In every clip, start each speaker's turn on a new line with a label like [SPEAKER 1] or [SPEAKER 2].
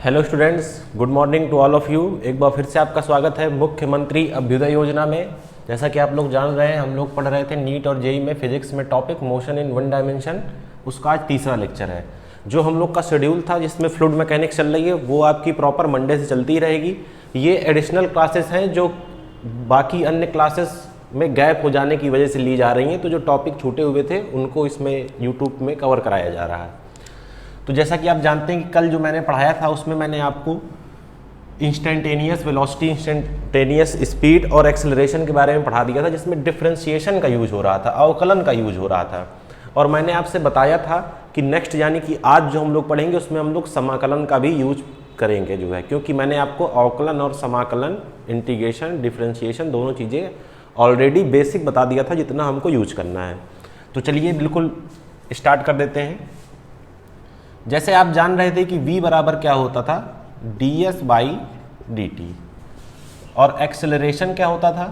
[SPEAKER 1] Hello students, good morning to all of you. एक बार फिर से आपका स्वागत है मुख्यमंत्री अभ्युदय योजना में। जैसा कि आप लोग जान रहे हैं, हम लोग पढ़ रहे थे नीट और जेई में फिजिक्स में topic motion in one dimension. उसका आज तीसरा लेक्चर है। जो हम लोग का शेड्यूल था जिसमें फ्लूइड मैकेनिक्स चल रही है वो आपकी प्रॉपर मंडे से चलती रहेगी। ये एडिशनल क्लासेस हैं जो बाकी अन्य क्लासेस में गैप हो जाने की वजह से ली जा रही हैं। तो जो टॉपिक छूटे हुए थे उनको इसमें यूट्यूब में कवर कराया जा रहा है। तो जैसा कि आप जानते हैं कि कल जो मैंने पढ़ाया था उसमें मैंने आपको इंस्टेंटेनियस वेलोसिटी, इंस्टेंटेनियस स्पीड और एक्सेलरेशन के बारे में पढ़ा दिया था, जिसमें डिफरेंशिएशन का यूज हो रहा था, अवकलन का यूज हो रहा था। और मैंने आपसे बताया था कि नेक्स्ट यानी कि आज जो हम लोग पढ़ेंगे उसमें हम लोग समाकलन का भी यूज करेंगे जो है, क्योंकि मैंने आपको अवकलन और समाकलन, इंटीग्रेशन, डिफरेंशिएशन दोनों चीज़ें ऑलरेडी बेसिक बता दिया था जितना हमको यूज करना है। तो चलिए बिल्कुल स्टार्ट कर देते हैं। जैसे आप जान रहे थे कि v बराबर क्या होता था, ds/dt, और एक्सेलरेशन क्या होता था,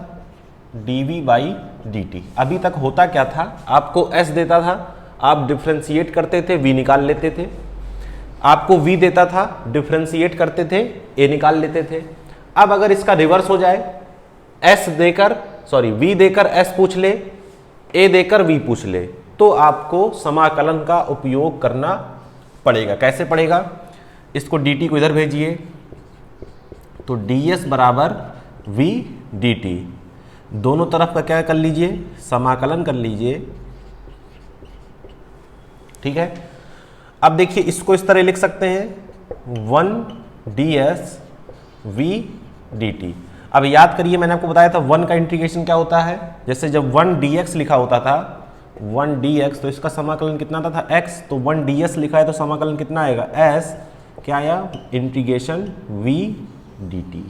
[SPEAKER 1] dv/dt। अभी तक होता क्या था, आपको s देता था, आप डिफ्रेंशिएट करते थे, v निकाल लेते थे। आपको v देता था, डिफ्रेंशिएट करते थे, a निकाल लेते थे। अब अगर इसका रिवर्स हो जाए, v देकर s पूछ ले, a देकर v पूछ ले, तो आपको समाकलन का उपयोग करना पड़ेगा। कैसे पड़ेगा, इसको dt को इधर भेजिए, तो ds बराबर v dt, दोनों तरफ का क्या कर लीजिए, समाकलन कर लीजिए। ठीक है। अब देखिए इसको इस तरह लिख सकते हैं 1 ds v dt। अब याद करिए मैंने आपको बताया था 1 का इंटीग्रेशन क्या होता है। जैसे जब 1 dx लिखा होता था, 1 dx, तो इसका समाकलन कितना था x, तो 1 ds लिखा है तो समाकलन कितना आएगा s, क्या आया, इंटीग्रेशन v dt।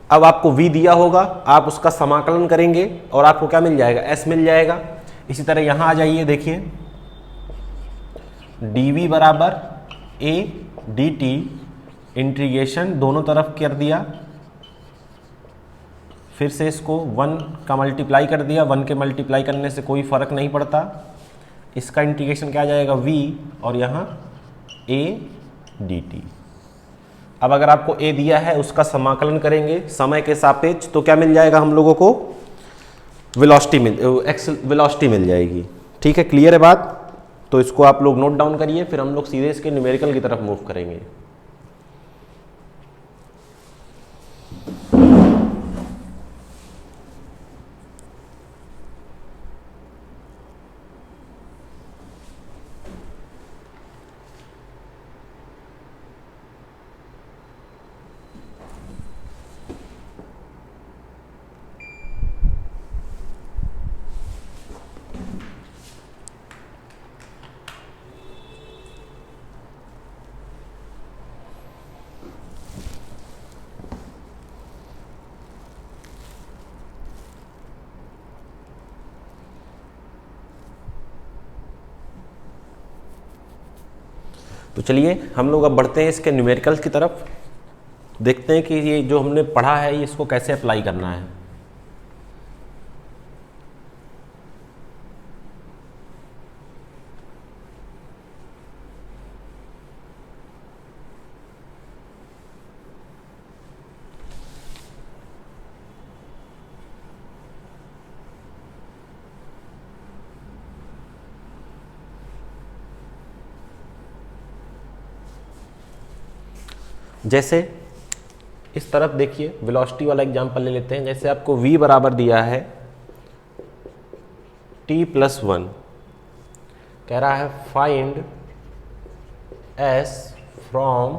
[SPEAKER 1] अब आपको v दिया होगा, आप उसका समाकलन करेंगे और आपको क्या मिल जाएगा, s मिल जाएगा। इसी तरह यहां आ जाइए, देखिए dv बराबर a dt, इंटीग्रेशन दोनों तरफ कर दिया, फिर से इसको 1 का मल्टीप्लाई कर दिया, 1 के मल्टीप्लाई करने से कोई फर्क नहीं पड़ता। इसका इंटीग्रेशन क्या आ जाएगा, v, और यहाँ a dt। अब अगर आपको a दिया है उसका समाकलन करेंगे समय के सापेक्ष, तो क्या मिल जाएगा हम लोगों को, वेलोसिटी मिल जाएगी। ठीक है, क्लियर है बात। तो इसको आप लोग नोट डाउन करिए, फिर हम लोग सीधे इसके न्यूमेरिकल की तरफ मूव करेंगे। तो चलिए हम लोग अब बढ़ते हैं इसके न्यूमेरिकल्स की तरफ, देखते हैं कि ये जो हमने पढ़ा है ये इसको कैसे अप्लाई करना है। जैसे इस तरफ देखिए, वेलोसिटी वाला एग्जांपल ले लेते हैं। जैसे आपको v बराबर दिया है t+1, कह रहा है find s from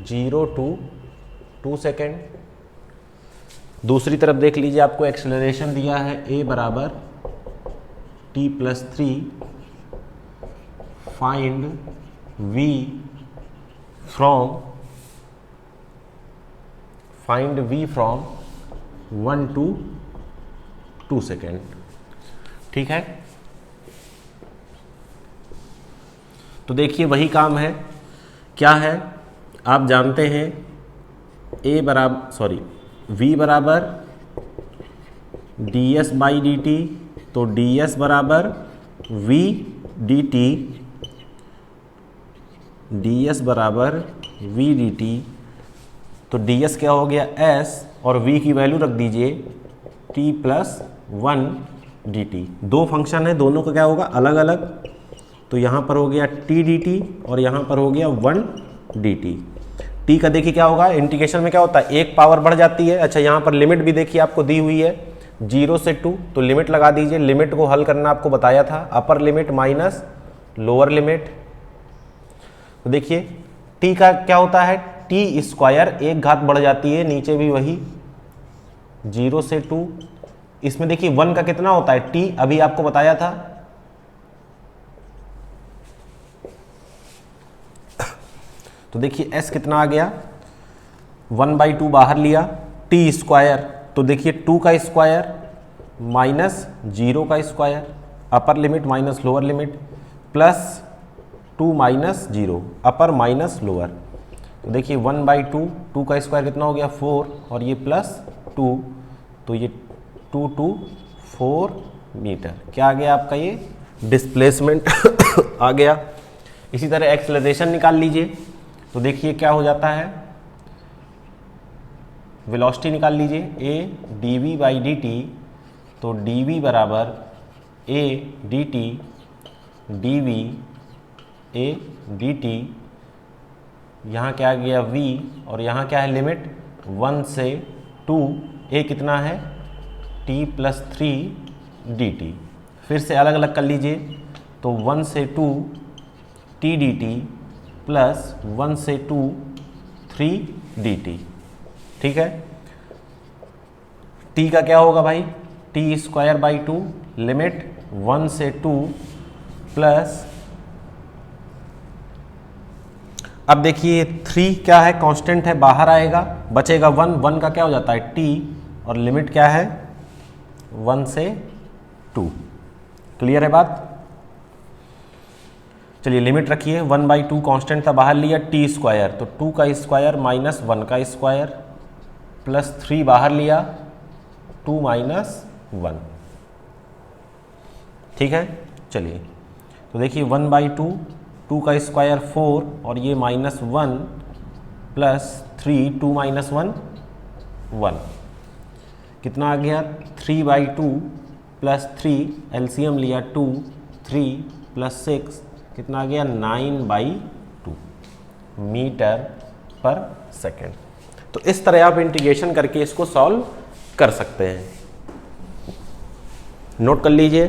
[SPEAKER 1] 0 to 2 second. दूसरी तरफ देख लीजिए, आपको एक्सेलरेशन दिया है a बराबर t+3, find v from 1 to 2 second. ठीक है, तो देखिए वही काम है। क्या है, आप जानते हैं v बराबर ds/dt, तो ds बराबर v dt डी एस बराबर वी डी टी। तो डी एस क्या हो गया एस और वी की वैल्यू रख दीजिए T plus one D T. दो फंक्शन है, दोनों का क्या होगा अलग अलग। तो यहाँ पर हो गया टी डी टी और यहाँ पर हो गया वन डी टी। टी का देखिए क्या होगा, इंटीग्रेशन में क्या होता है एक पावर बढ़ जाती है। अच्छा यहाँ पर लिमिट भी देखिए आपको दी हुई है 0 से 2, तो लिमिट लगा दीजिए। लिमिट को हल करना आपको बताया था, upper limit minus lower limit. तो देखिए टी का क्या होता है टी स्क्वायर, एक घात बढ़ जाती है, नीचे भी वही 0 से 2। इसमें देखिए 1 का कितना होता है टी, अभी आपको बताया था। तो देखिए s कितना आ गया 1/2 बाहर लिया, टी स्क्वायर तो देखिए 2 का स्क्वायर माइनस 0 का square, upper limit minus lower limit, plus 2 minus 0 अपर माइनस लोअर। तो देखिए 1/2, 2 का स्क्वायर कितना हो गया 4 और ये प्लस 2, तो ये 2 2 4 मीटर। क्या आ गया आपका ये डिस्प्लेसमेंट आ गया। इसी तरह एक्सेलरेशन निकाल लीजिए। तो देखिए क्या हो जाता है, वेलोसिटी निकाल लीजिए a dv/dt। तो dv बराबर a dt dv a dt। यहाँ क्या आ गया v और यहाँ क्या है लिमिट 1 से 2, a कितना है t प्लस 3 dt। फिर से अलग अलग कर लीजिए। तो 1 से 2 t dt प्लस 1 से 2 3 dt। ठीक है, t का क्या होगा भाई टी स्क्वायर बाई 2, लिमिट 1 से 2 प्लस, अब देखिए 3 क्या है कांस्टेंट है बाहर आएगा, बचेगा 1, 1 का क्या हो जाता है t और लिमिट क्या है 1 से 2। क्लियर है बात। चलिए लिमिट रखिए 1/2 कांस्टेंट था बाहर लिया, टी स्क्वायर तो 2 का स्क्वायर माइनस 1 का स्क्वायर प्लस 3 बाहर लिया 2 माइनस 1। ठीक है, चलिए तो देखिए 1/2, 2 का स्क्वायर 4 और ये माइनस 1 प्लस 3, 2 माइनस 1 1, कितना आ गया 3/2 प्लस 3 एलसीएम लिया 2, 3 प्लस 6 कितना आ गया 9/2 मीटर पर सेकेंड। तो इस तरह आप इंटीग्रेशन करके इसको सॉल्व कर सकते हैं, नोट कर लीजिए।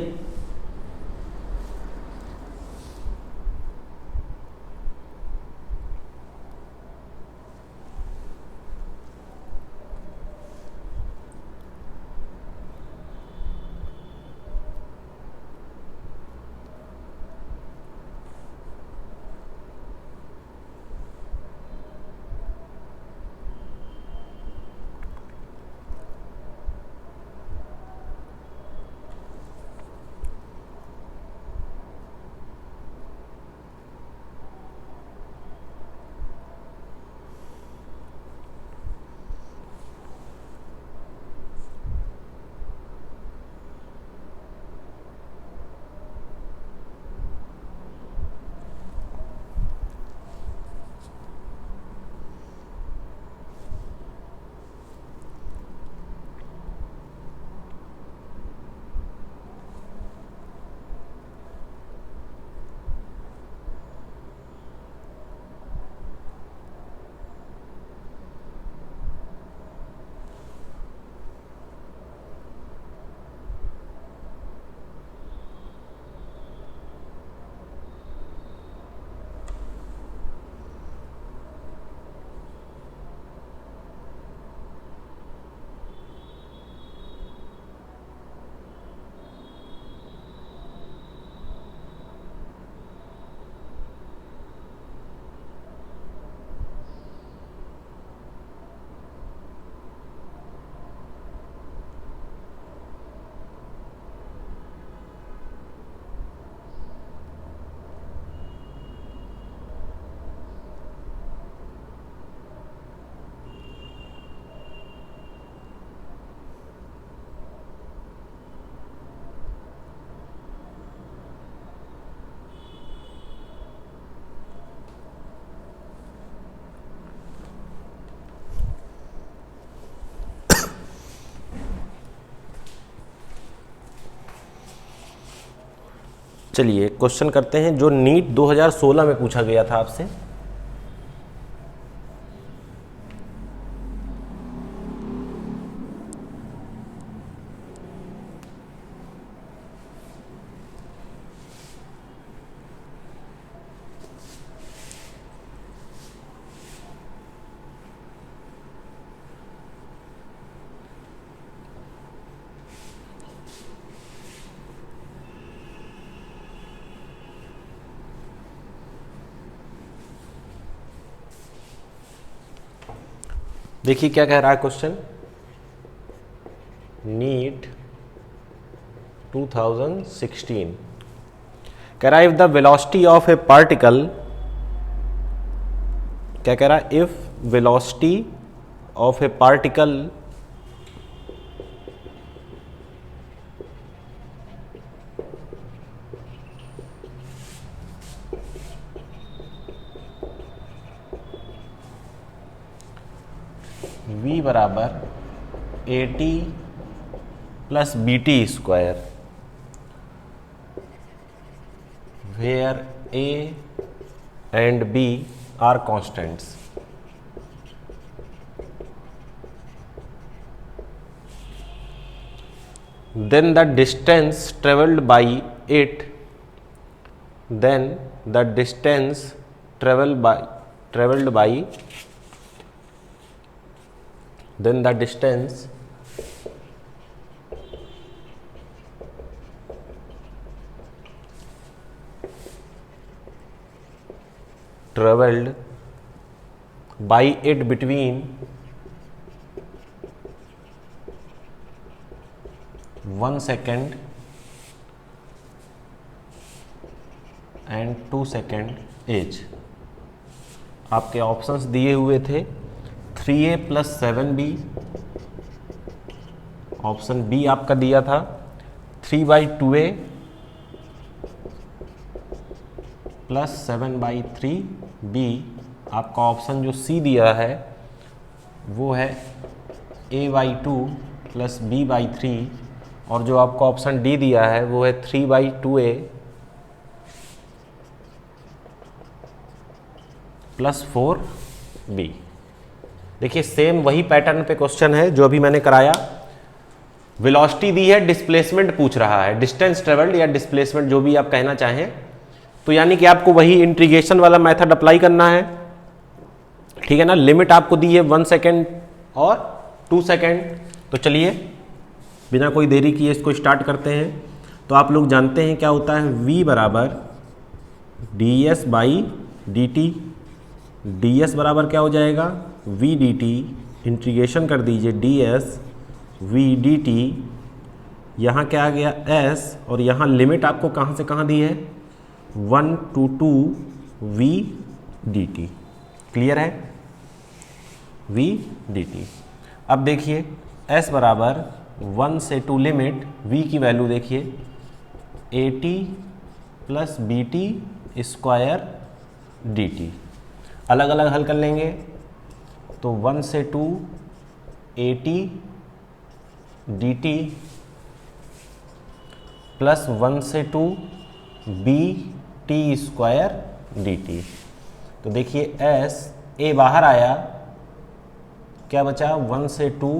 [SPEAKER 1] चलिए क्वेश्चन करते हैं जो नीट 2016 में पूछा गया था आपसे। देखिए क्या कह रहा है क्वेश्चन, नीट 2016 कह रहा है if the velocity of A particle, क्या कह रहा है, if velocity of A particle v बराबर AT plus BT square, where A and B are constants, then the distance traveled by it, then the distance traveled by then the distance traveled by it between 1 second and 2 second एज। आपके options दिए हुए थे 3A plus 7B, option B आपका दिया था 3/2A plus 7/3B, आपका option जो सी दिया है वो है A/2 प्लस B/3, और जो आपका ऑप्शन डी दिया है वो है 3/2A प्लस 4B। देखिए सेम वही पैटर्न पे क्वेश्चन है जो अभी मैंने कराया। वेलोसिटी दी है, डिस्प्लेसमेंट पूछ रहा है, डिस्टेंस ट्रेवल्ड या डिस्प्लेसमेंट जो भी आप कहना चाहें, तो यानी कि आपको वही इंटीग्रेशन वाला मेथड अप्लाई करना है, ठीक है ना। लिमिट आपको दी है 1 सेकेंड और 2 सेकेंड। तो चलिए बिना कोई देरी किए इसको स्टार्ट करते हैं। तो आप लोग जानते हैं क्या होता है, v बराबर ds/dt, ds बराबर क्या हो जाएगा, v dt, इंटीग्रेशन कर दीजिए ds v dt, यहाँ क्या आ गया s, और यहाँ लिमिट आपको कहाँ से कहाँ दी है 1 to 2 v dt। क्लियर है, v dt। अब देखिए s बराबर 1 से 2 लिमिट, v की वैल्यू देखिए AT plus BT square dt, अलग अलग हल कर लेंगे तो 1 से 2 AT dt प्लस 1 से 2 BT स्क्वायर dt। तो देखिए S A बाहर आया, क्या बचा 1 से 2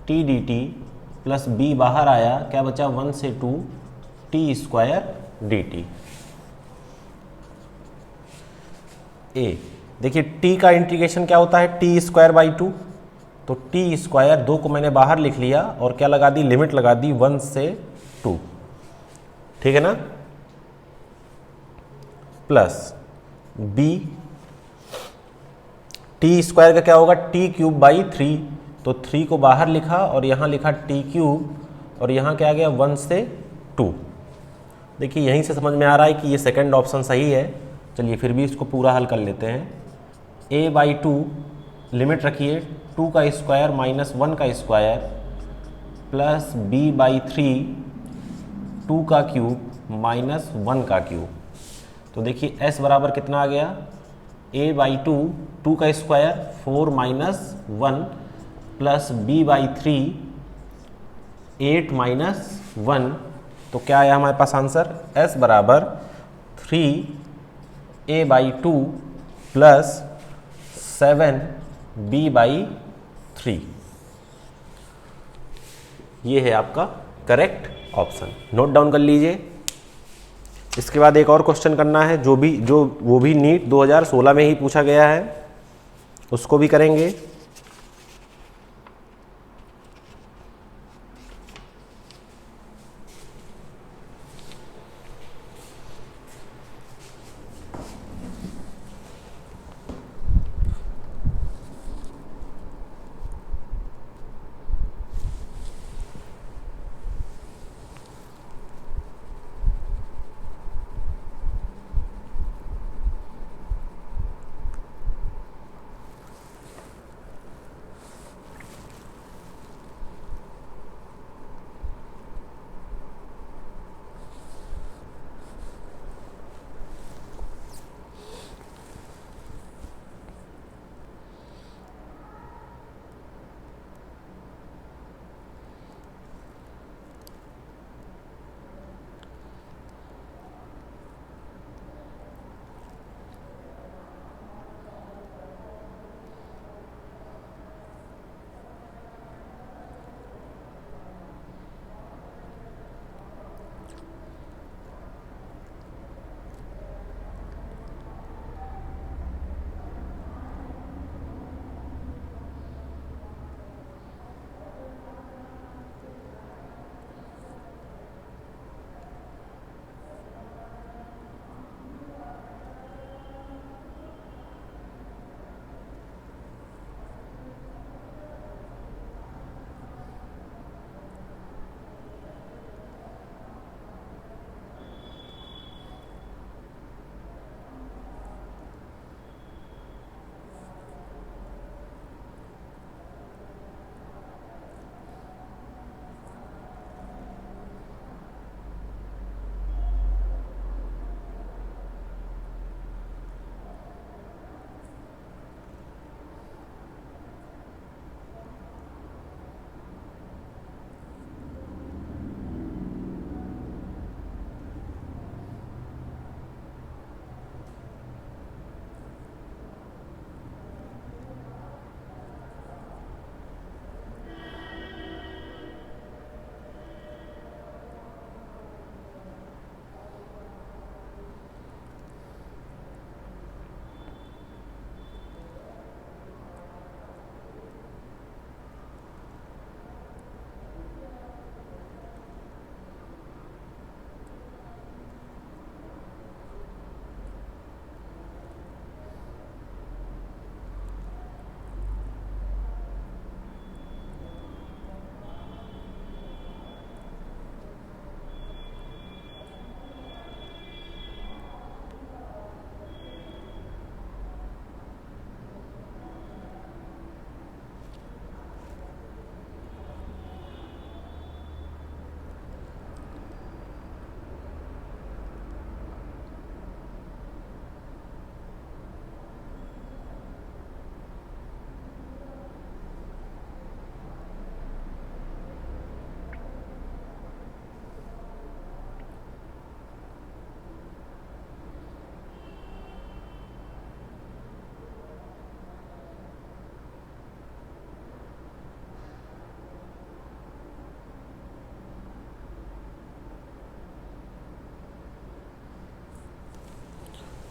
[SPEAKER 1] T dt प्लस B बाहर आया, क्या बचा 1 से 2 T स्क्वायर dt। A देखिए t का इंटीग्रेशन क्या होता है t स्क्वायर बाई 2, तो t स्क्वायर 2 को मैंने बाहर लिख लिया और क्या लगा दी, लिमिट लगा दी 1 से 2, ठीक है ना, प्लस b t स्क्वायर का क्या होगा t क्यूब बाई 3, तो 3 को बाहर लिखा और यहाँ लिखा t क्यूब, और यहाँ क्या आ गया 1 से 2। देखिए यहीं से समझ में आ रहा है कि ये सेकंड ऑप्शन सही है। चलिए फिर भी इसको पूरा हल कर लेते हैं। A/2 लिमिट रखिए 2 का स्क्वायर माइनस 1 का स्क्वायर प्लस B/3 2 का क्यूब माइनस 1 का क्यूब। तो देखिए S बराबर कितना आ गया, A/2 2 का square 4 minus 1 plus B/3 8 minus 1, तो तो क्या आया हमारे पास आंसर, S बराबर 3a/2 प्लस 7b/3। ये है आपका करेक्ट ऑप्शन, नोट डाउन कर लीजिए। इसके बाद एक और क्वेश्चन करना है वो भी नीट 2016 में ही पूछा गया है, उसको भी करेंगे।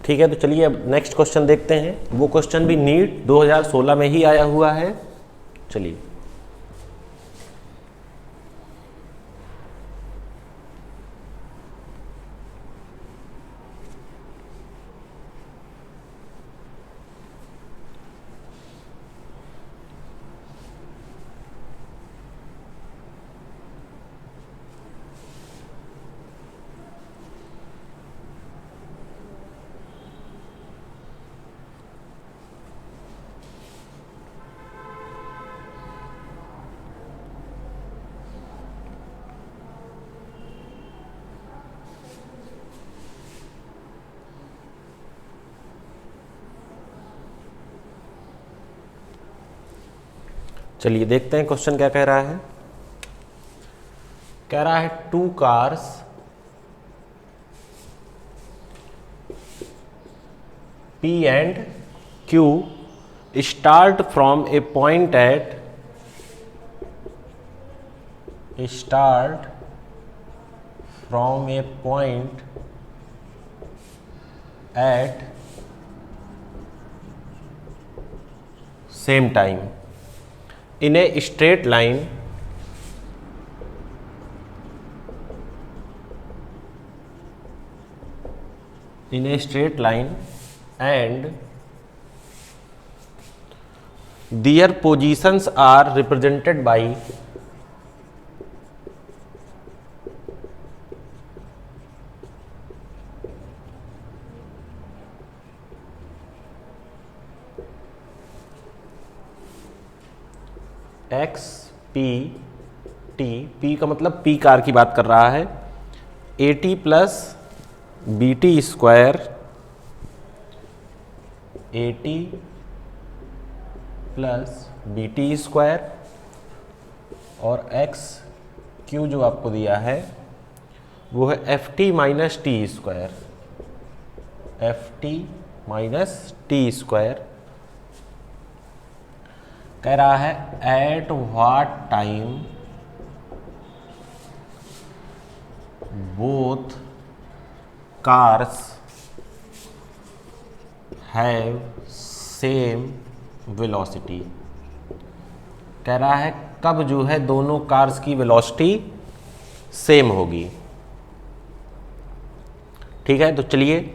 [SPEAKER 1] ठीक है, तो चलिए अब नेक्स्ट क्वेश्चन देखते हैं। वो क्वेश्चन भी नीट 2016 में ही आया हुआ है। चलिए, चलिए देखते हैं क्वेश्चन क्या कह रहा है। कह रहा है 2 cars P and Q start from a point at same time in a straight line and their positions are represented by x p t। p का मतलब p कार की बात कर रहा है। A T plus B T square, A T plus B T square, और X Q जो आपको दिया है वो है F T minus T square, F T minus T square. कह रहा है at what time both cars have same velocity. कह रहा है कब जो है दोनों कार्स की वेलोसिटी सेम होगी। ठीक है, तो चलिए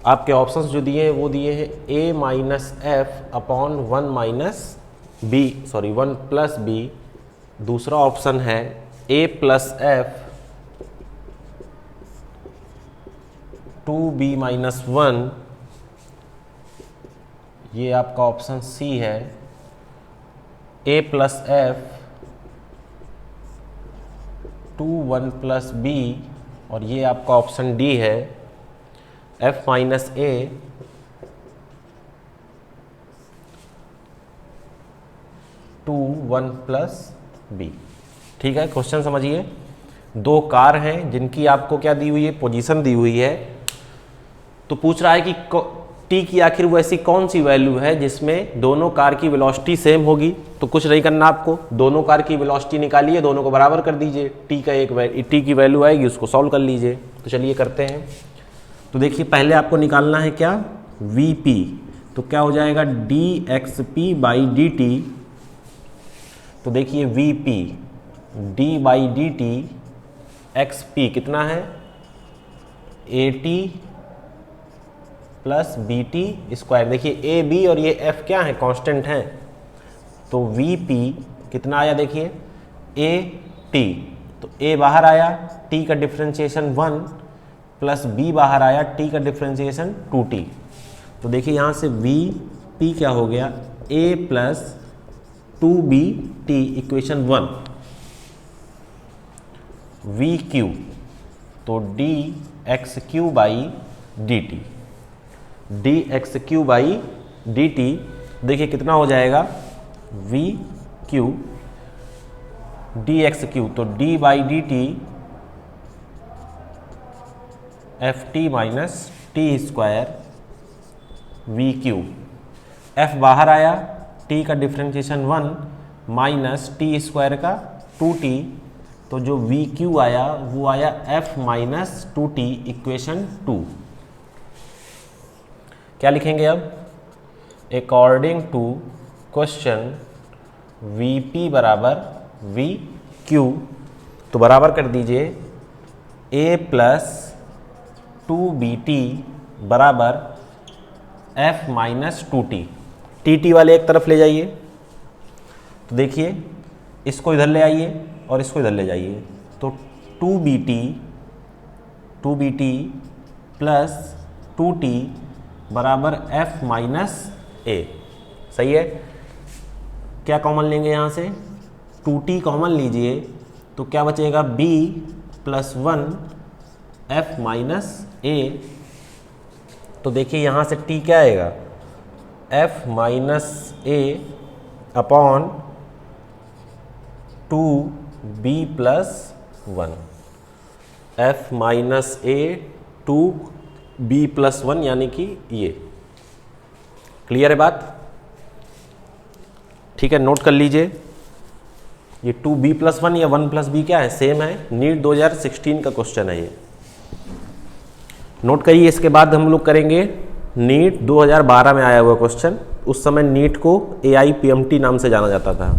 [SPEAKER 1] आपके ऑप्शंस जो दिए हैं वो दिए हैं a minus F upon 1 minus B, sorry 1 plus B. दूसरा ऑप्शन है a plus F 2b minus 1, ये आपका ऑप्शन सी है। a plus F 2 1 plus B, और ये आपका ऑप्शन डी है f minus A 2 1 plus B. ठीक है, क्वेश्चन समझिए। दो कार हैं जिनकी आपको क्या दी हुई है, पोजीशन दी हुई है। तो पूछ रहा है कि टी की आखिर वो ऐसी कौन सी वैल्यू है जिसमें दोनों कार की वेलोसिटी सेम होगी। तो कुछ नहीं करना आपको, दोनों कार की वेलोसिटी निकालिए, दोनों को बराबर कर दीजिए। टी का टी की वैल्यू आएगी, उसको सॉल्व कर लीजिए। तो चलिए करते हैं। तो देखिए पहले आपको निकालना है क्या, वी पी। तो क्या हो जाएगा D X P by D T. तो देखिए V P D by D T X P कितना है, A T plus B T square. देखिए ए बी और ये एफ क्या है, कांस्टेंट हैं। तो वी पी कितना आया, देखिए ए टी, तो ए बाहर आया, टी का डिफ्रेंशिएशन 1 प्लस बी बाहर आया, टी का डिफ्रेंशिएशन 2t। तो देखिए यहाँ से वी पी क्या हो गया, A plus 2b T equation 1। V Q तो D X Q by D T, D X Q by D T. देखिए कितना हो जाएगा, V Q D X Q, तो D by D T F T minus T square V Q. F बाहर आया, T का differentiation 1 minus T square का 2t। तो जो वी क्यू आया वो आया एफ माइनस 2t इक्वेशन 2। क्या लिखेंगे अब, according to question V P बराबर वी क्यू। तो बराबर कर दीजिए ए प्लस 2bt बराबर f माइनस 2t। टी वाले एक तरफ ले जाइए। तो देखिए इसको इधर ले आइए और इसको इधर ले जाइए। तो 2bt प्लस 2t बराबर f माइनस ए। सही है, क्या कॉमन लेंगे यहाँ से, 2t कॉमन लीजिए। तो क्या बचेगा, b plus 1 f minus A. तो देखिए यहाँ से t क्या आएगा, f minus A upon 2b plus 1, f minus A 2b plus 1 यानी कि ये। क्लियर है बात? ठीक है, नोट कर लीजिए। ये 2B+1 या 1+B क्या है, सेम है। नीट 2016 का क्वेश्चन है ये, नोट करिए। इसके बाद हम लोग करेंगे नीट 2012 में आया हुआ क्वेश्चन। उस समय नीट को AIPMT नाम से जाना जाता था।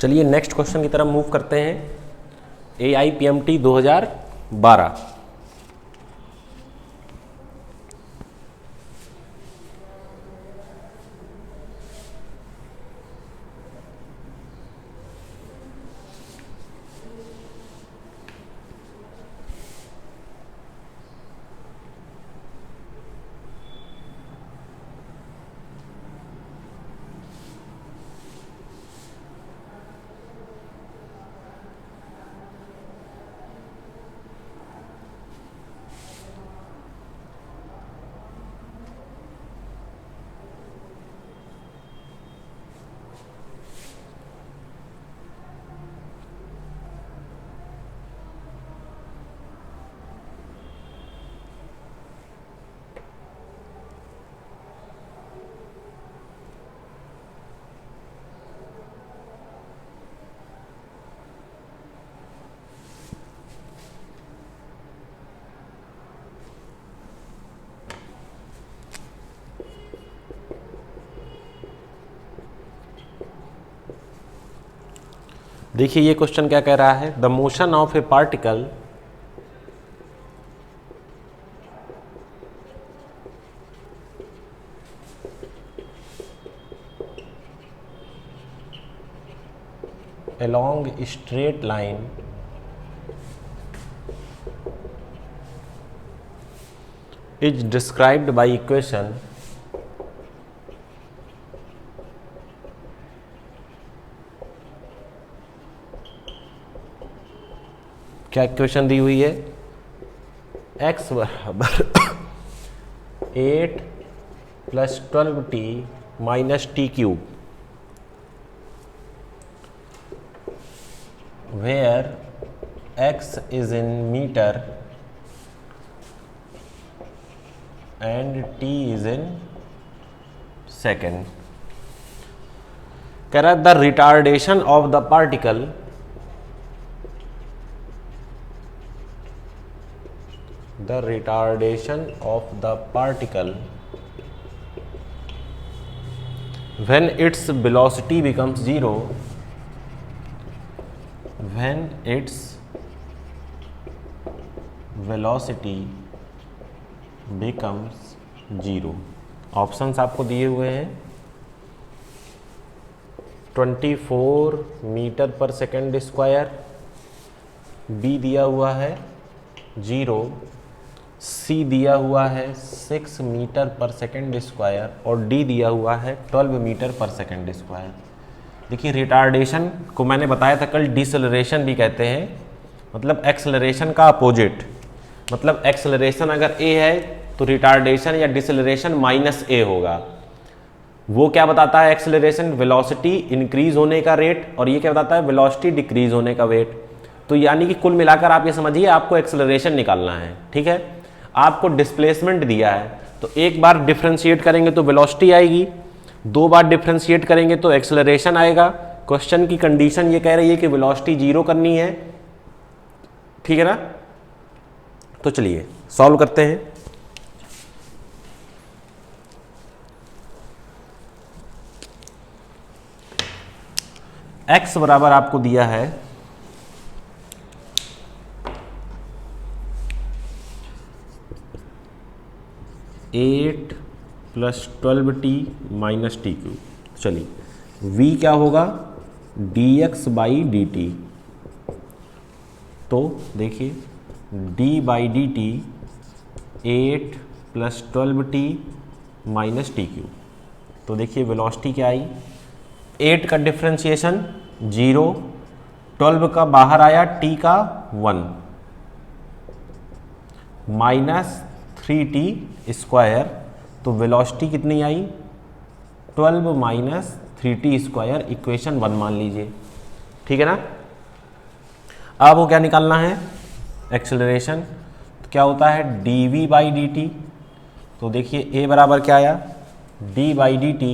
[SPEAKER 1] चलिए नेक्स्ट क्वेश्चन की तरफ मूव करते हैं। AIPMT 2012। देखिए ये क्वेश्चन क्या कह रहा है, the motion of A particle along a straight line is described by equation क्या इक्वेशन दी हुई है, x बराबर 8 + 12t - t cube, where x is in meter and t is in second. कह रहा है the retardation of the particle when its velocity becomes zero, when its velocity becomes zero. Options आपको दिए हुए हैं, 24 मीटर पर second square, B दिया हुआ है 0, सी दिया हुआ है 6 मीटर पर सेकेंड स्क्वायर और डी दिया हुआ है 12 मीटर पर सेकेंड स्क्वायर। देखिए रिटार्डेशन को मैंने बताया था कल, डिसेलरेशन भी कहते हैं, मतलब एक्सेलरेशन का अपोजिट। मतलब एक्सेलरेशन अगर ए है तो रिटार्डेशन या डिसेलरेशन -a होगा। वो क्या बताता है एक्सेलरेशन, वेलोसिटी इंक्रीज होने का रेट, और ये क्या बताता है वेलोसिटी डिक्रीज होने का रेट। तो यानी कि कुल मिलाकर आप ये समझिए आपको एक्सेलरेशन निकालना है, ठीक है। आपको डिस्प्लेसमेंट दिया है तो एक बार डिफरेंशिएट करेंगे तो वेलोसिटी आएगी, 2 बार डिफरेंशिएट करेंगे तो एक्सेलरेशन आएगा। क्वेश्चन की कंडीशन ये कह रही है कि वेलोसिटी 0 करनी है, ठीक है ना। तो चलिए सॉल्व करते हैं। x बराबर आपको दिया है 8 + 12t - t क्यूब। चलिए v क्या होगा, dx/dt। तो देखिए d/dt 8 + 12t - t क्यूब। तो देखिए वेलोसिटी क्या आई, 8 का डिफ्रेंशिएशन 0, 12 का बाहर आया t का 1 -3t स्क्वायर। तो वेलोसिटी कितनी आई 12 - 3t स्क्वायर, इक्वेशन 1 मान लीजिए, ठीक है ना। अब वो क्या निकालना है एक्सेलरेशन, तो क्या होता है dv/dt। तो देखिए a बराबर क्या आया d/dt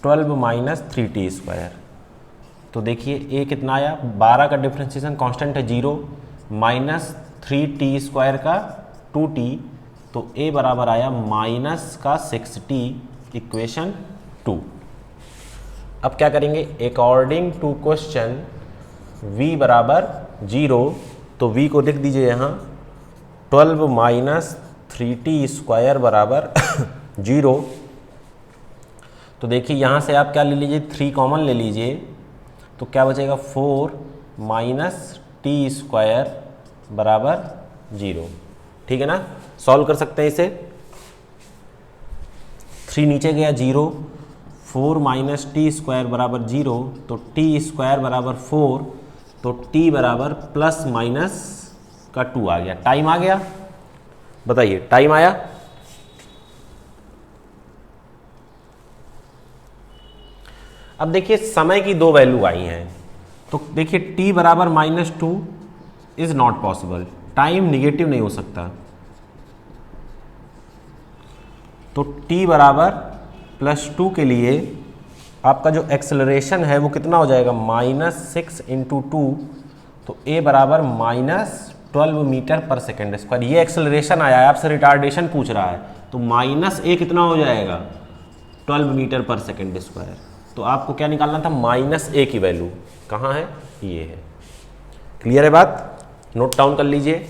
[SPEAKER 1] 12 - 3t स्क्वायर। तो देखिए a कितना आया, 12 का डिफ्रेंशिएशन कांस्टेंट है 0, -3t स्क्वायर का 2t, तो a बराबर आया -6t, इक्वेशन 2। अब क्या करेंगे, अकॉर्डिंग टू क्वेश्चन v बराबर 0, तो v को लिख दीजिए यहाँ 12 - 3t स्क्वायर बराबर 0। तो देखिए यहाँ से आप क्या ले लीजिए, 3 कॉमन ले लीजिए, तो क्या बचेगा 4 - t स्क्वायर बराबर 0, ठीक है ना। सॉल्व कर सकते हैं इसे, 3 नीचे गया 0, 4 - t स्क्वायर बराबर 0, तो t स्क्वायर बराबर 4, तो t बराबर ± का 2 आ गया। टाइम आ गया, बताइए टाइम आया। अब देखिए समय की 2 वैल्यू आई हैं, तो देखिए t बराबर -2 is not possible, time negative नहीं हो सकता। तो t बराबर +2 के लिए आपका जो एक्सेलरेशन है वो कितना हो जाएगा, -6 × 2, तो a बराबर -12 मीटर पर सेकेंड स्क्वायर। ये एक्सेलरेशन आया है, आपसे रिटार्डेशन पूछ रहा है, तो -a कितना हो जाएगा 12 मीटर पर सेकेंड स्क्वायर। तो आपको क्या निकालना था, माइनस ए की वैल्यू कहाँ है, ये है। क्लियर है बात, नोट डाउन कर लीजिए।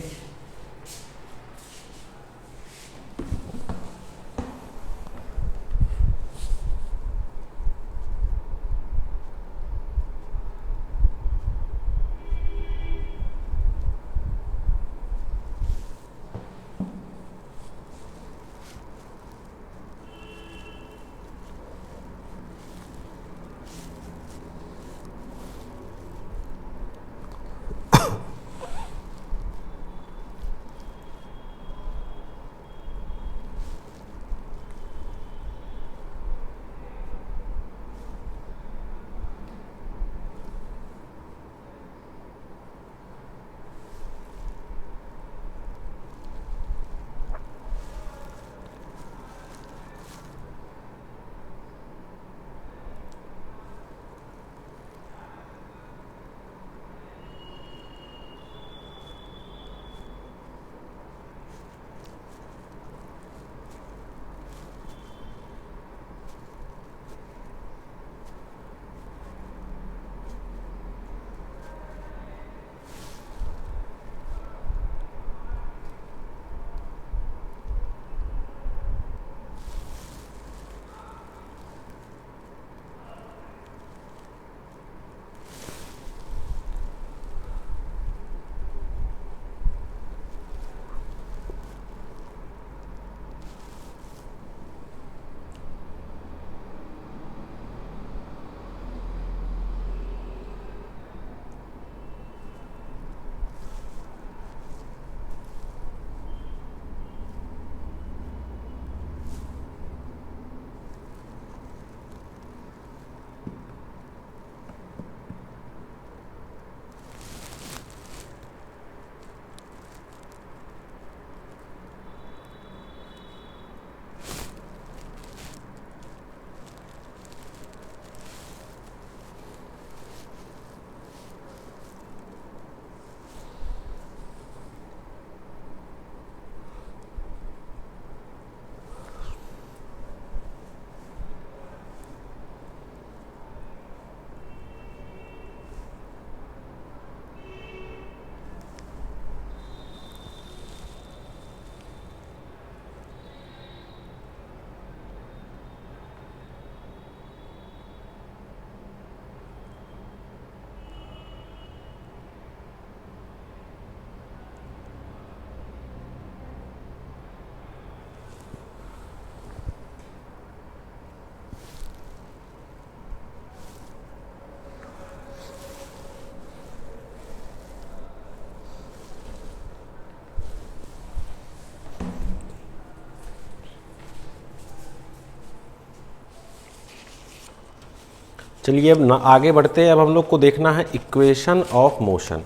[SPEAKER 1] चलिए अब ना आगे बढ़ते हैं। अब हम लोग को देखना है equation of motion.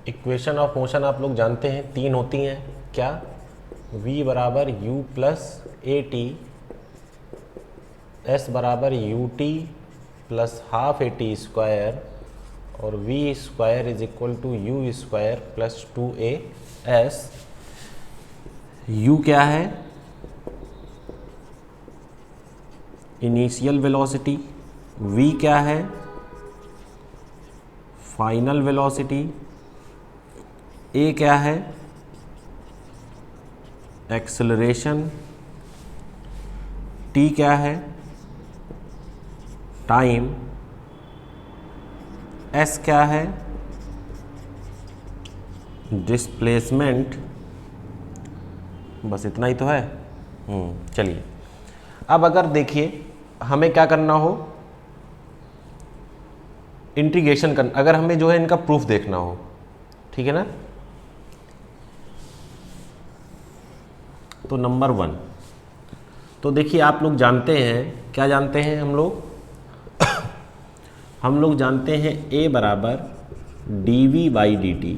[SPEAKER 1] Equation of motion आप लोग जानते हैं तीन होती हैं, क्या, v बराबर u plus A T, S बराबर U T plus half A T square, और v square is equal to U square plus 2a/s। u क्या है, इनिशियल वेलोसिटी, v क्या है, फाइनल वेलोसिटी, ए क्या है एक्सेलरेशन, टी क्या है टाइम, एस क्या है डिस्प्लेसमेंट, बस इतना ही तो है। चलिए अब अगर देखिए हमें क्या करना हो, इंटीग्रेशन करना, अगर हमें जो है इनका प्रूफ देखना हो, ठीक है ना, तो नंबर 1 तो देखिए आप लोग जानते हैं, क्या जानते हैं हम लोग हम लोग जानते हैं a बराबर dv बाई डी टी।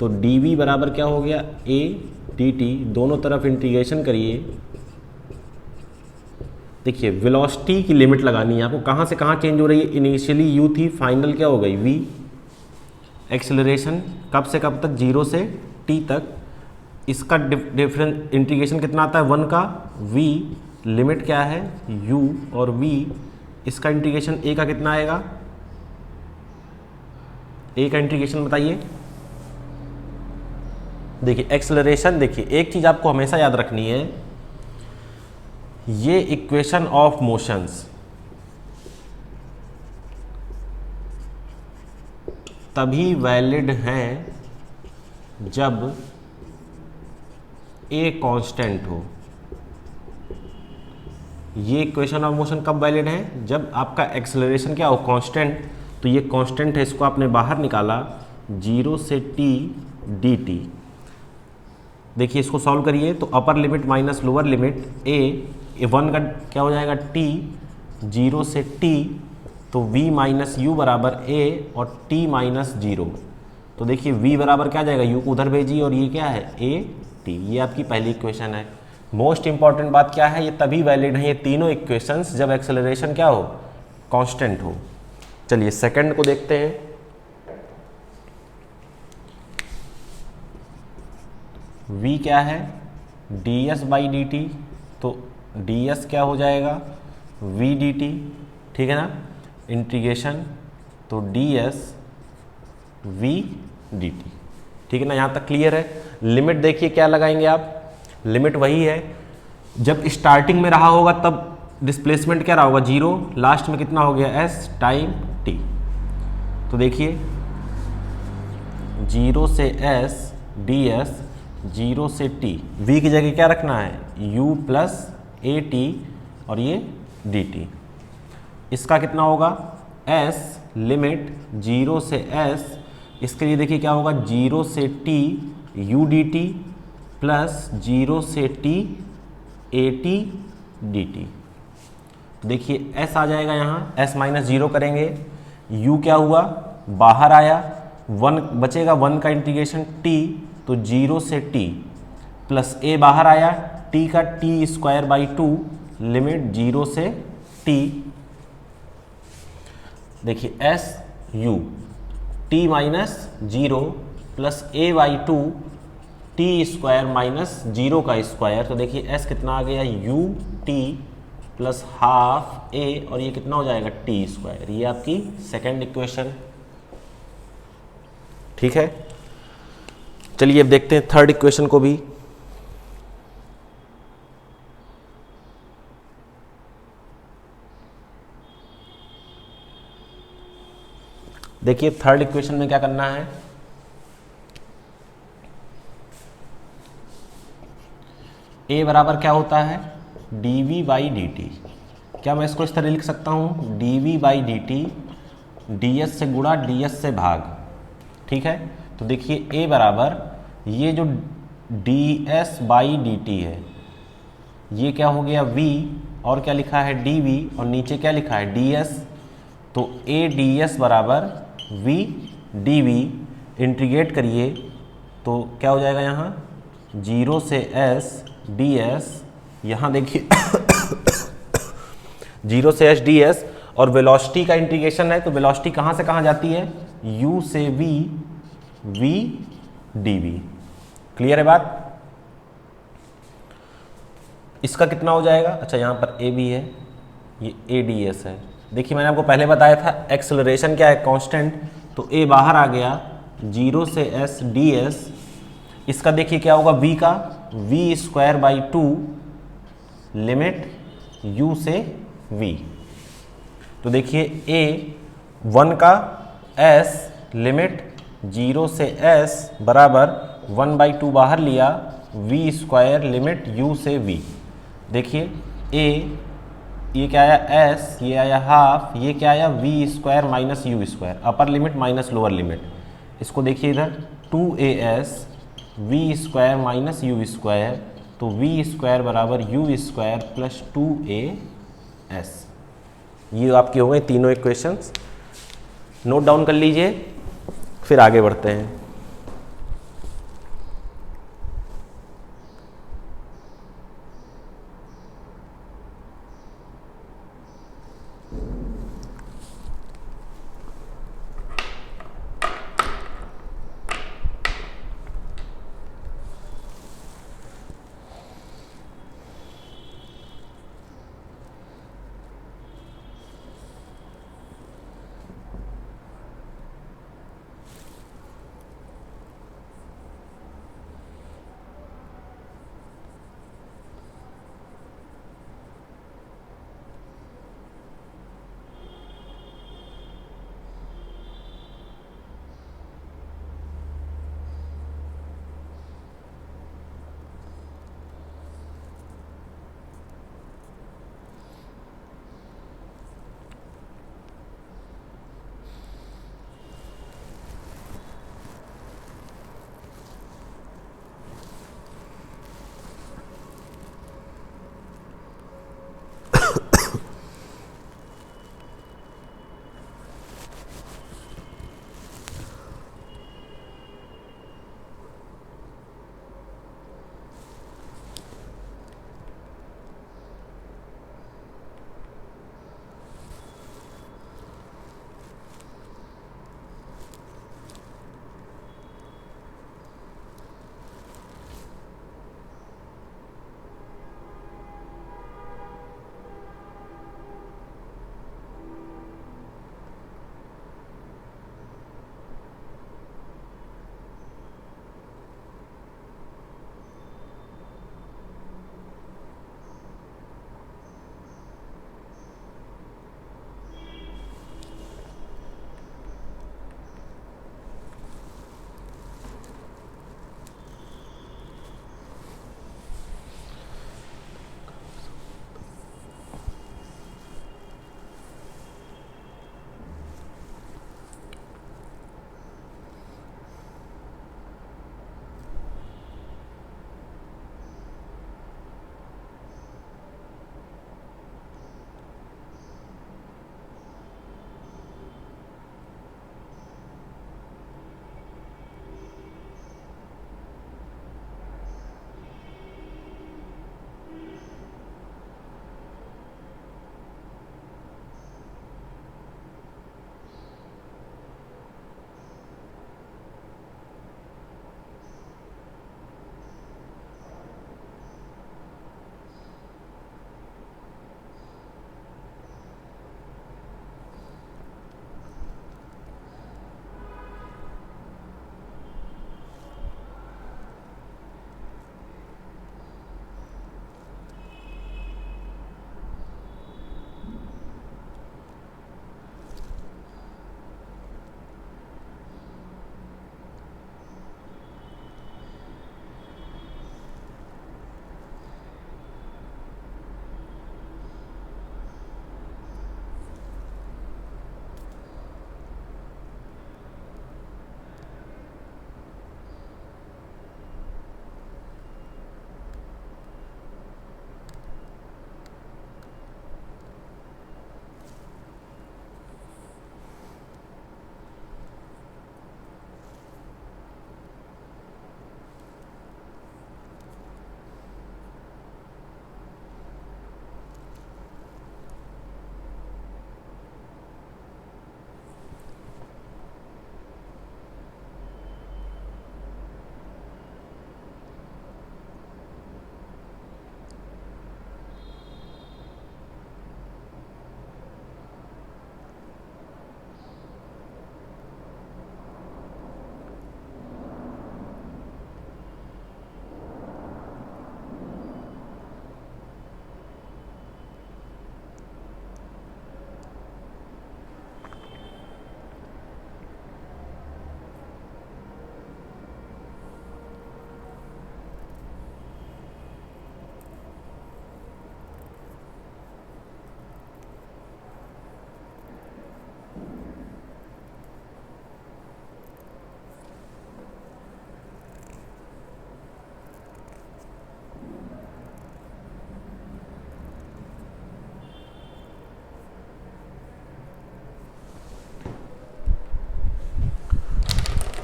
[SPEAKER 1] तो dv बराबर क्या हो गया a dt, दोनों तरफ इंटीग्रेशन करिए। देखिए वेलोसिटी की लिमिट लगानी है आपको, कहाँ से कहाँ चेंज हो रही है, इनिशियली u थी, फाइनल क्या हो गई v। एक्सेलरेशन कब से कब तक, 0 से t तक, इसका डिफरेंस इंटीग्रेशन कितना आता है 1 का, v लिमिट क्या है u और v, इसका इंटीग्रेशन a का कितना आएगा, a का इंटीग्रेशन बताइए। देखिए एक्सेलरेशन, देखिए एक चीज आपको हमेशा याद रखनी है, ये इक्वेशन ऑफ मोशंस तभी वैलिड हैं जब ए कांस्टेंट हो। ये इक्वेशन ऑफ मोशन कब वैलिड है, जब आपका एक्सेलरेशन क्या हो कांस्टेंट। तो ये कांस्टेंट है, इसको आपने बाहर निकाला 0 से t dt। देखिए इसको सॉल्व करिए तो upper limit minus lower limit a 1 का क्या हो जाएगा t, 0 से t, तो v माइनस यू बराबर a और t माइनस 0। तो देखिए v बराबर क्या जाएगा, u को उधर भेजिए और ये क्या है a t। ये आपकी पहली इक्वेशन है। मोस्ट इंपॉर्टेंट बात क्या है, ये तभी वैलिड है ये तीनों इक्वेशंस जब एक्सेलरेशन क्या हो कांस्टेंट हो। चलिए सेकंड को देखते हैं। v क्या है ds बाई डी टी, तो ds क्या हो जाएगा v dt, ठीक है ना, इंटीग्रेशन तो ds v dt, ठीक है ना, यहाँ तक क्लियर है। लिमिट देखिए क्या लगाएंगे आप, लिमिट वही है, जब स्टार्टिंग में रहा होगा तब डिस्प्लेसमेंट क्या रहा होगा 0, लास्ट में कितना हो गया s टाइम t। तो देखिए 0 से s ds, 0 से t, v की जगह क्या रखना है u प्लस ए टी और ये डी टी। इसका कितना होगा s लिमिट 0 से s, इसके लिए देखिए क्या होगा 0 से t u D T plus 0 से t A T D T. देखिए s आ जाएगा यहाँ, s माइनस 0 करेंगे, u क्या हुआ बाहर आया, 1 बचेगा, 1 का इंटीग्रेशन t, तो 0 से t प्लस a बाहर आया, t का t स्क्वायर बाई 2 लिमिट 0 से t। देखिए s u t minus 0 plus a by 2 t square minus 0 का स्क्वायर। तो देखिए s कितना आ गया u t plus half a और ये कितना हो जाएगा t स्क्वायर। ये आपकी सेकेंड इक्वेशन, ठीक है। चलिए अब देखते हैं थर्ड इक्वेशन को भी। देखिए थर्ड इक्वेशन में क्या करना है, a बराबर क्या होता है dv बाई डी टी। क्या मैं इसको इस तरह लिख सकता हूँ dv by D T, ds से गुणा ds से भाग, ठीक है। तो देखिए a बराबर ये जो ds बाई डी टी है ये क्या हो गया v, और क्या लिखा है dv, और नीचे क्या लिखा है ds। तो a ds बराबर v dv, इंटीग्रेट करिए तो क्या हो जाएगा यहाँ 0 से s ds, यहाँ देखिए 0 से s ds, और वेलोसिटी का इंटीग्रेशन है तो वेलोसिटी कहाँ से कहाँ जाती है u से v, v dv। क्लियर है बात। इसका कितना हो जाएगा, अच्छा यहाँ पर a भी है, ये a ds है। देखिए मैंने आपको पहले बताया था एक्सेलरेशन क्या है कांस्टेंट, तो ए बाहर आ गया, 0 से s ds, इसका देखिए क्या होगा v का, v²/2 लिमिट u से v। तो देखिए a 1 का s लिमिट 0 से s बराबर 1/2 बाहर लिया, v² लिमिट u से v। देखिए a, ये क्या आया s, ये आया हाफ, ये क्या आया v² minus u², upper limit minus lower limit. इसको देखिए इधर 2as v² माइनस u², तो v² बराबर u² प्लस 2as। ये आपके हो गए तीनों इक्वेशंस, नोट डाउन कर लीजिए, फिर आगे बढ़ते हैं।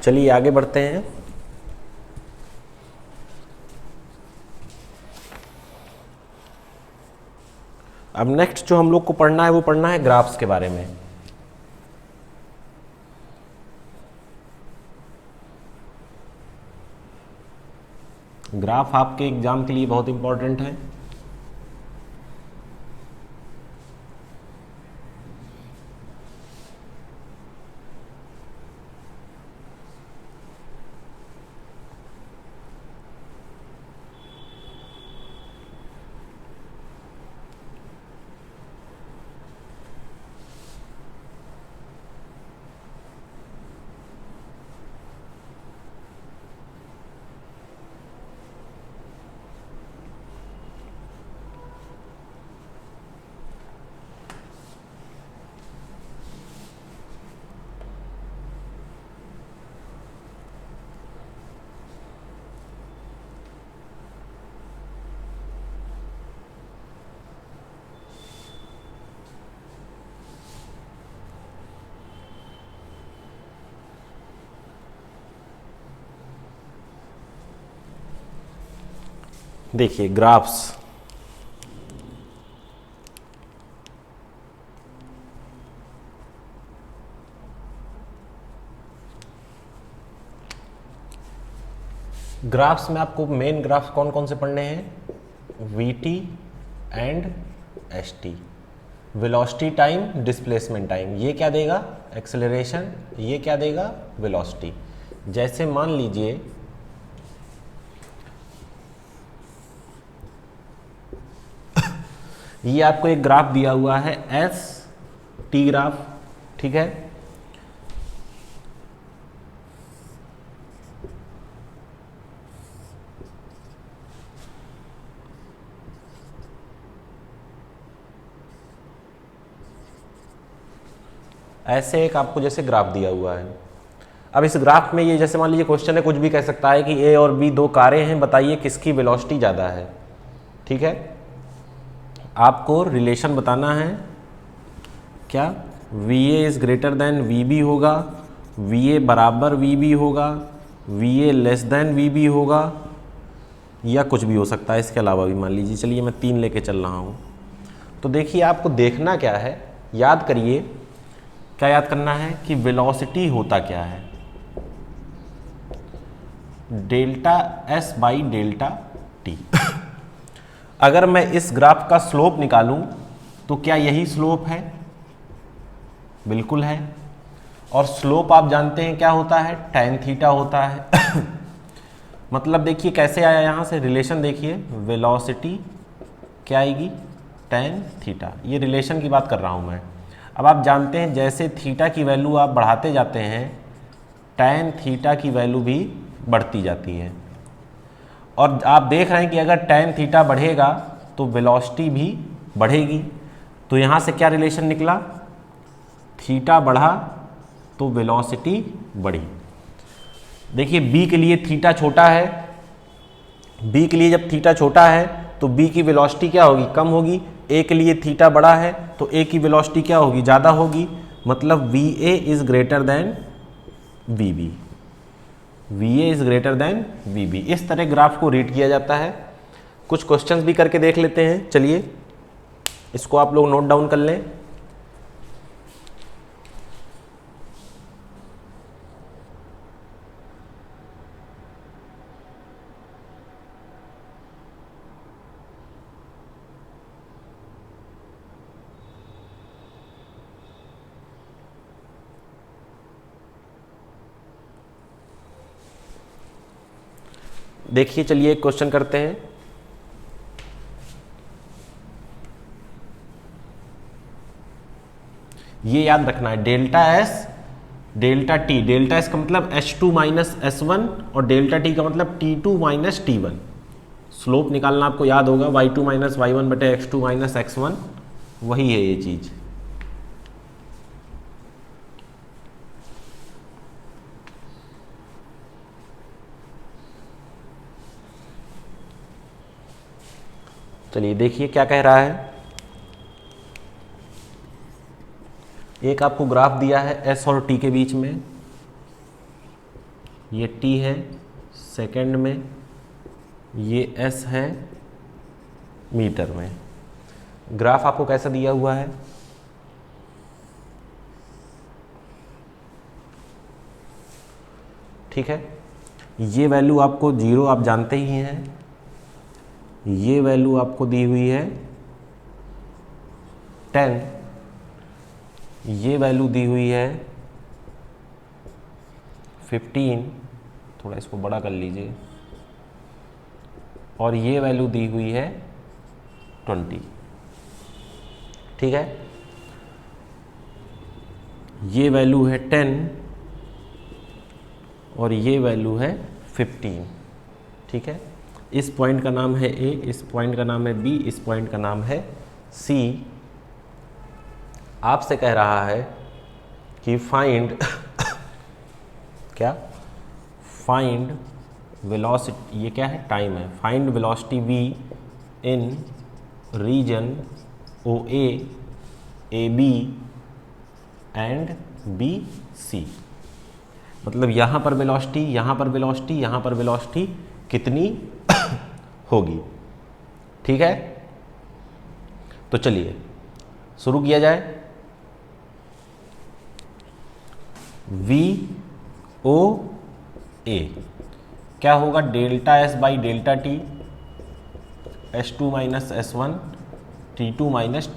[SPEAKER 1] चलिए आगे बढ़ते हैं। अब नेक्स्ट जो हम लोग को पढ़ना है वो पढ़ना है ग्राफ्स के बारे में। ग्राफ आपके एग्जाम के लिए बहुत इंपॉर्टेंट है। देखिए ग्राफ्स, ग्राफ्स में आपको मेन ग्राफ्स कौन कौन से पढ़ने हैं? VT and ST, velocity time, displacement time. ये क्या देगा? एक्सेलरेशन। ये क्या देगा? वेलोसिटी। जैसे मान लीजिए ये आपको एक ग्राफ दिया हुआ है एस टी ग्राफ, ठीक है। ऐसे एक आपको जैसे ग्राफ दिया हुआ है। अब इस ग्राफ में ये जैसे मान लीजिए क्वेश्चन है, कुछ भी कह सकता है कि ए और बी दो कारें हैं, बताइए किसकी वेलोसिटी ज़्यादा है, ठीक है। आपको रिलेशन बताना है क्या? V A is greater than V B होगा, वी ए बराबर वी बी होगा, V A less than V B होगा, या कुछ भी हो सकता है इसके अलावा भी। मान लीजिए, चलिए मैं 3 लेके चल रहा हूँ। तो देखिए आपको देखना क्या है, याद करिए, क्या याद करना है कि वेलोसिटी होता क्या है? Delta S by delta T. अगर मैं इस ग्राफ का स्लोप निकालूं तो क्या यही स्लोप है? बिल्कुल है। और स्लोप आप जानते हैं क्या होता है? tan थीटा होता है। मतलब देखिए कैसे आया, यहां से रिलेशन देखिए, वेलोसिटी क्या आएगी? tan theta. ये रिलेशन की बात कर रहा हूं मैं। अब आप जानते हैं जैसे थीटा की वैल्यू आप बढ़ाते जाते हैं, tan थीटा की वैल्यू भी बढ़ती जाती है। और आप देख रहे हैं कि अगर tan थीटा बढ़ेगा तो वेलोसिटी भी बढ़ेगी। तो यहाँ से क्या रिलेशन निकला? थीटा बढ़ा तो वेलोसिटी बढ़ी। देखिए b के लिए थीटा छोटा है, b के लिए जब थीटा छोटा है तो b की वेलोसिटी क्या होगी? कम होगी। a के लिए थीटा बड़ा है तो a की वेलोसिटी क्या होगी? ज़्यादा होगी। मतलब V A is greater than V B, V A is greater than V B. इस तरह ग्राफ को रीड किया जाता है। कुछ क्वेश्चंस भी करके देख लेते हैं, चलिए इसको आप लोग नोट डाउन कर लें। देखिए चलिए एक क्वेश्चन करते हैं। ये याद रखना है, delta S delta T, delta S का मतलब H2 माइनस S1 और डेल्टा टी का मतलब T2 माइनस T1। स्लोप निकालना आपको याद होगा, y2 माइनस y1 बटे x2 माइनस x1, वही है ये चीज। चलिए देखिए क्या कह रहा है। एक आपको ग्राफ दिया है S और T के बीच में, ये t है सेकंड में, ये s है मीटर में। ग्राफ आपको कैसा दिया हुआ है, ठीक है। ये वैल्यू आपको 0 आप जानते ही हैं, ये वैल्यू आपको दी हुई है 10, ये वैल्यू दी हुई है 15, थोड़ा इसको बड़ा कर लीजिए, और ये वैल्यू दी हुई है 20, ठीक है। ये वैल्यू है 10 और ये वैल्यू है 15, ठीक है। इस पॉइंट का नाम है A, इस पॉइंट का नाम है B, इस पॉइंट का नाम है C। आपसे कह रहा है कि फाइंड क्या, फाइंड वेलोसिटी, ये क्या है, टाइम है। Find velocity v in region OA, AB and BC। मतलब यहाँ पर वेलोसिटी, यहाँ पर वेलोसिटी, यहाँ पर वेलोसिटी कितनी होगी, ठीक है। तो चलिए शुरू किया जाए। VOA क्या होगा, delta S by delta T, S2 minus S1, T2 minus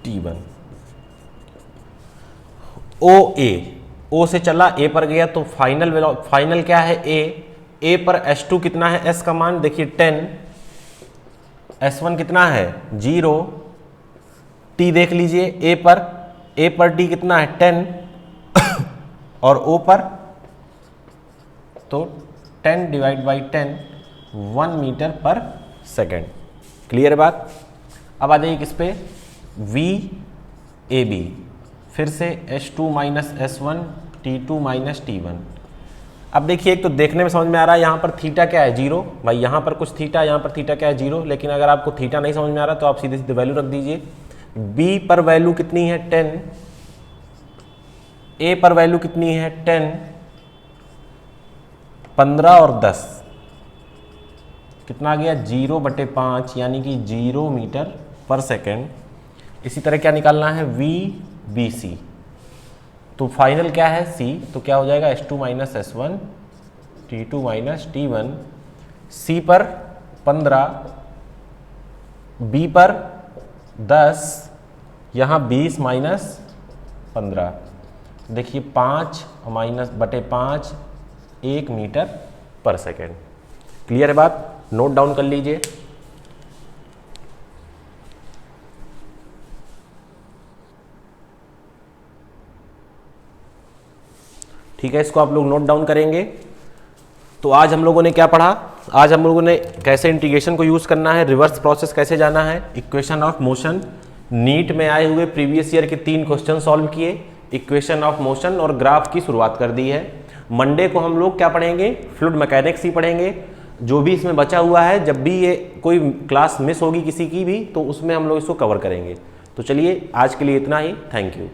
[SPEAKER 1] T1। OA, O से चला A पर गया तो फाइनल क्या है A पर S2 कितना है, S का मान देखिए 10, S1 कितना है 0, T देख लीजिए A पर T कितना है 10 और O पर तो 10 डिवाइड बाई 10 1 मीटर पर सेकेंड। क्लियर बात। अब आ जाइए किस पे, VAB, फिर से S2 minus S1, T2 minus T1। अब देखिए एक तो देखने में समझ में आ रहा है यहाँ पर थीटा क्या है 0, भाई यहाँ पर कुछ थीटा, यहाँ पर थीटा क्या है 0, लेकिन अगर आपको थीटा नहीं समझ में आ रहा तो आप सीधे सीधे वैल्यू रख दीजिए। B पर वैल्यू कितनी है 10, A पर वैल्यू कितनी है 10, 15 और 10 कितना आ गया 0/5 यानी कि 0 मीटर पर सेकेंड। इसी तरह क्या निकालना है VBC, तो फाइनल क्या है C, तो क्या हो जाएगा S2 minus S1, T2 minus T1। C पर 15, B पर 10, यहाँ 20 माइनस 15, देखिए 5 माइनस बटे 5 1 मीटर पर सेकेंड। क्लियर है बात, नोट डाउन कर लीजिए। ठीक है, इसको आप लोग नोट डाउन करेंगे। तो आज हम लोगों ने क्या पढ़ा, आज हम लोगों ने कैसे इंटीग्रेशन को यूज करना है, रिवर्स प्रोसेस कैसे जाना है, इक्वेशन ऑफ मोशन, नीट में आए हुए प्रीवियस ईयर के 3 क्वेश्चन सॉल्व किए, इक्वेशन ऑफ मोशन और ग्राफ की शुरुआत कर दी है। मंडे को हम लोग क्या पढ़ेंगे, फ्लूइड मैकेनिक्स ही पढ़ेंगे। जो भी इसमें बचा हुआ है, जब भी ये कोई क्लास मिस होगी किसी की भी तो उसमें हम लोग इसको कवर करेंगे। तो चलिए आज के लिए इतना ही, थैंक यू।